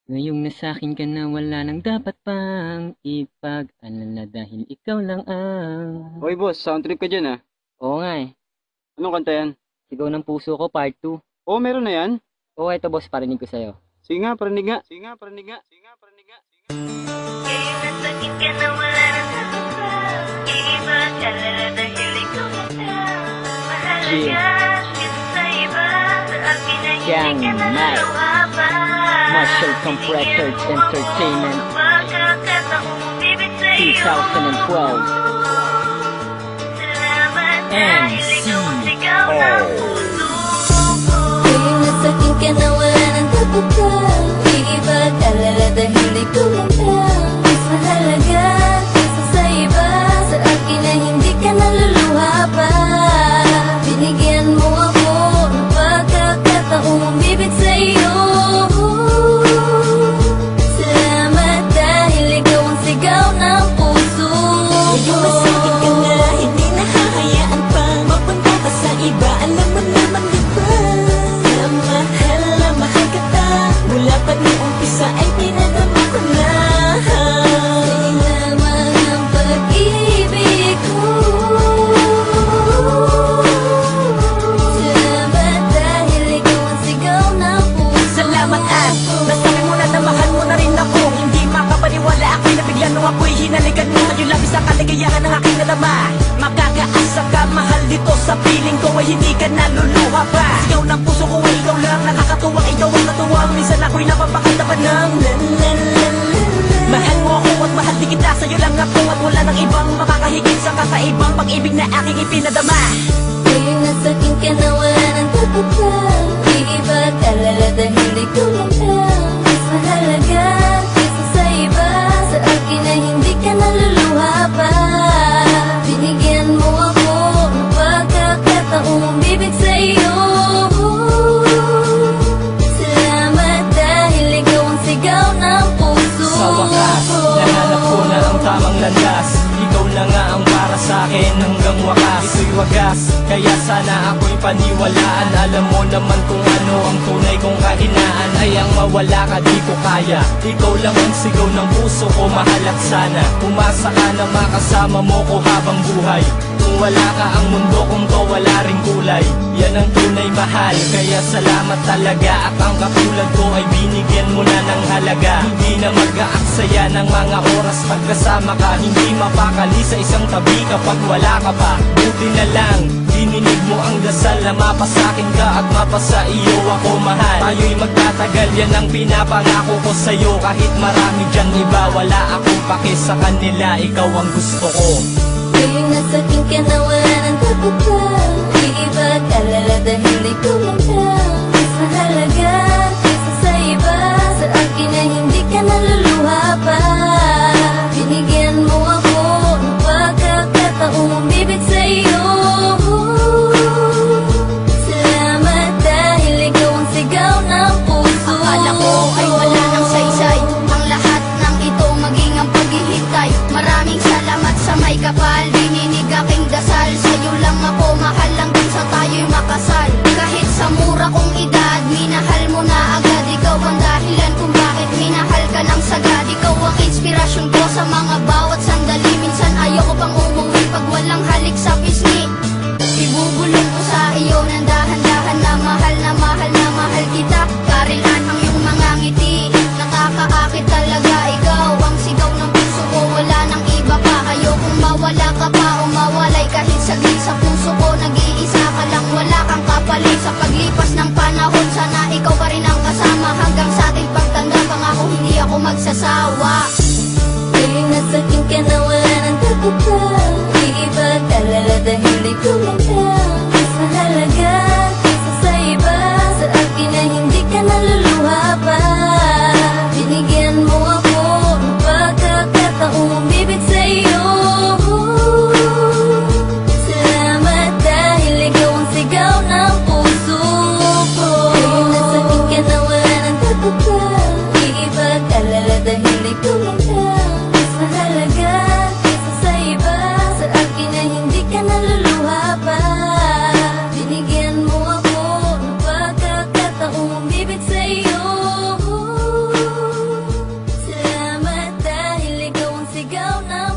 Ngayong nasa'kin ka na wala nang dapat pang ipag-alala dahil ikaw lang ang... Hoy boss, sound trip ka dyan ah. Oo nga eh. Anong kanta yan? Sigaw ng puso ko part 2. Oo, meron na yan. Oo, eto boss, parinig ko sa'yo. Sige nga, parinig nga. Sige nga, parinig nga. Sige nga, parinig nga. Sige nga. Ngayong nasakit ka na wala nang dapat pang ipag-alala dahil ikaw lang ang mahalaga kaysa sa iba. Sa akin ay hindi ka na luluha pa. Marshall Camp Records Entertainment, 2012. Ngayong nasakit ka na wala nang dapat pang ipag-alala dahil ikaw lang ang mas mahalaga kaysa sa iba. Sa akin ay hindi ka naluluha pa. Binigyan mo ako ng pagkakataong bibig sa'yo. Salamat dahil ikaw ang sigaw ng puso ko. Ngayong masakit ka na, hindi nahahayaan pang mapunta ka sa iba. Alam mo naman diba na mahal kita. Mula pa ni umpisa ay pinadama ko na. Sa'yo lamang ang pag-ibig ko. Salamat dahil ikaw ang sigaw ng puso. Salamat at nasabi mo na mahal mo na rin ako. Hindi makapaniwala ako'y nabigla nung ako'y hinalikan mo. Sa'yo labis ang kaligayahan ng aking nadama. Makakaasa ka, mahal dito sa piling ko ay hindi ka naluluha pa. Sigaw ng puso ko ay ikaw lang, nakakatuwang ikaw ang natuwang. Minsan ako'y napapakanta pa ng mahal mo ako at mahal din kita. Sa'yo lang ako at wala nang ibang makakahigit sa kakaibang pag-ibig na aking ipinadama. Ngayong nasakit ka na wala nang dapat pang ipag-alala dahil ikaw lang ang mas mahalaga kaysa sa iba. Sa akin ay hindi ka naluluha pa. Binigyan mo ako ng pagkakataong bibig sa'yo. Salamat dahil ikaw ang sigaw ng puso Sa wakas, nahanap ko na ang tamang landas. Ikaw na nga ang para sa'kin hanggang wakas. Ito'y wagas, kaya sana ako'y paniwalaan. Alam mo naman kung ano ang tunay kong kahinaan. Ay ang mawala ka di ko kaya. Ikaw lang ang sigaw ng puso ko, mahal at sana umasa ka na makasama mo ko habang buhay. Kung wala ka ang mundo kong to wala ring kulay. Yan ang tunay mahal, kaya salamat talaga. At ang katulad ko ay binigyan mo na ng halaga. Hindi na mag-aaksaya ng mga oras pagkasama ka. Hindi mapakali sa isang tabi kapag wala ka pa. Buti na lang, dininig mo ang dasal na mapasakin ka at mapasa iyo ako mahal. Tayo'y magtatagal, yan ang pinapangako ko sa'yo. Kahit marami dyan iba, wala akong pake sa kanila. Ikaw ang gusto ko. Ngayong nasakit ka na wala nang dapat pang ipag-alala dahil ikaw lang ang mas mahalaga kaysa sa iba. Sa akin ay hindi ka naluluha pa. Binigyan mo ako ng pagkakataong bibig sa'yo. Salamat dahil ikaw ang sigaw ng puso. Akala ko ay wala nang saysay ang lahat ng ito, maging ang paghihintay. Maraming salamat sa may kapal, dininig aking dasal. Sa'yo lang ako mahal hanggang sa tayo'y makasal. Kahit sa mura kong na